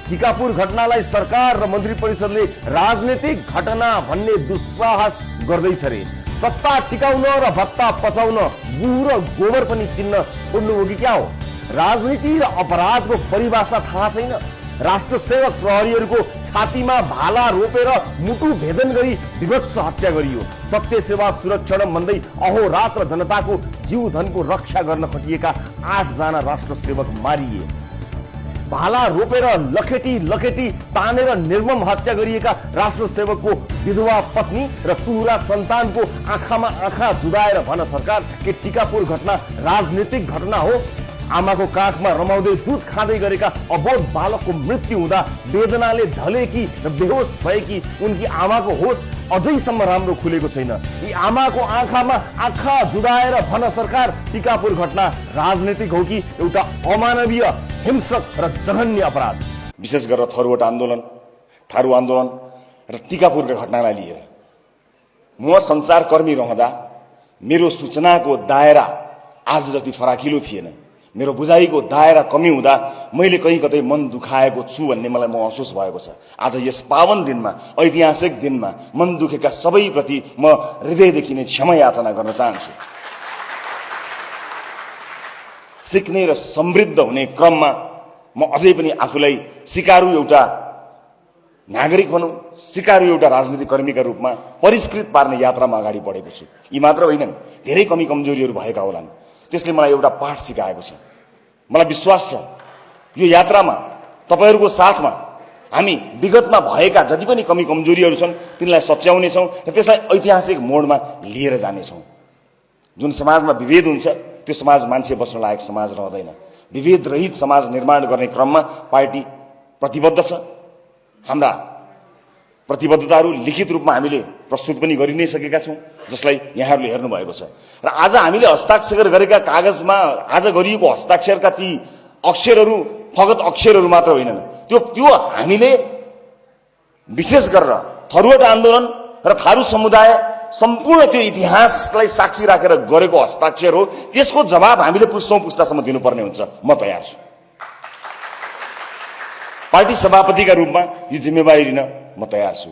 टिकापुर घटनालाई सरकार र मन्त्री परिषदले राजनीतिक घटना भन्ने दुस्साहस गर्दैछ रे। सत्ता टिकाउन र भत्ता पचाउन गुहु र गोबर पनि चिन्न छोड्नु हो कि क्या हो? राजनीति र अपराधको परिभाषा थाहा छैन। राष्ट्र सेवक प्रहरीहरूको छातीमा भाला रोपेर मुटु भेदन गरी विभत्स हत्या गरियो। सत्य सेवा सुरक्षण भन्दै अहोरात्र जनताको जीव धनको रक्षा गर्न खटिएका 8 जना राष्ट्र सेवक मारिए। भाला रोपेर लखेटी तानेर निर्मम हत्या गरिएका राष्ट्र सेवकको विधवा पत्नी र टुहुरा सन्तानको आँखामा आँखा जुदाएर भन सरकार के टिकापुर घटना राजनीतिक घटना हो? आमाको काखमा रमाउँदै दूध खाँदै गरेका अबोध बालकको मृत्यु हुँदा वेदनाले ढलेकी र बेहोस भएकी उनकी आमाको होस अझैसम्म राम्रो खुलेको छैन। यी आमाको आँखामा आँखा जुदाएर भन सरकार टिकापुर घटना राजनीतिक हो कि एउटा अमानवीय हिंसक र जघन्य अपराध? विशेष गरेर थारू आन्दोलन र टिकापुरका घटनालाई लिएर म सञ्चारकर्मी रहँदा मेरो सूचनाको दायरा आज जति फराकिलो थिएन। मेरो बुझाइको दायरा कमी हुँदा मैले कहीँ कतै मन दुखाएको छु भन्ने मलाई महसुस भएको छ। आज यस पावन दिनमा, ऐतिहासिक दिनमा मन दुखेका सबैप्रति म हृदयदेखि नै क्षमा याचना गर्न चाहन्छु। सिक्ने र समृद्ध हुने क्रममा म अझै पनि आफूलाई सिकारु एउटा नागरिक भनौँ, सिकारु एउटा राजनीतिक कर्मीका रूपमा परिष्कृत पार्ने यात्रामा अगाडि बढेको छु। यी मात्र होइनन्, धेरै कमी कमजोरीहरू भएका होलान्। त्यसले मलाई एउटा पाठ सिकाएको छ। मलाई विश्वास छ यो यात्रामा तपाईहरूको साथमा हामी विगतमा भएका जति पनि कमी कमजोरीहरू छन् तिनलाई सच्याउनेछौँ र त्यसलाई ऐतिहासिक मोडमा लिएर जानेछौँ। जुन समाजमा विभेद हुन्छ त्यो समाज मान्छे बस्न लायक समाज रहँदैन। विभेद रहित समाज निर्माण गर्ने क्रममा पार्टी प्रतिबद्ध छ। हाम्रा प्रतिबद्धताहरू लिखित रूपमा हामीले प्रस्तुत पनि गरि नै सकेका छौँ, जसलाई यहाँहरूले हेर्नु भएको छ। र आज हामीले हस्ताक्षर गरेका कागजमा आज गरिएको हस्ताक्षरका ती अक्षरहरू फगत अक्षरहरू मात्र होइनन्। त्यो हामीले विशेष गरेर थरुवाट आन्दोलन र थारू समुदाय सम्पूर्ण त्यो इतिहासलाई साक्षी राखेर गरेको हस्ताक्षर हो। त्यसको जवाब हामीले पुस्तासम्म दिनुपर्ने हुन्छ। म तयार छु। पार्टी सभापतिका रूपमा यो जिम्मेवारी लिन म तयार छु।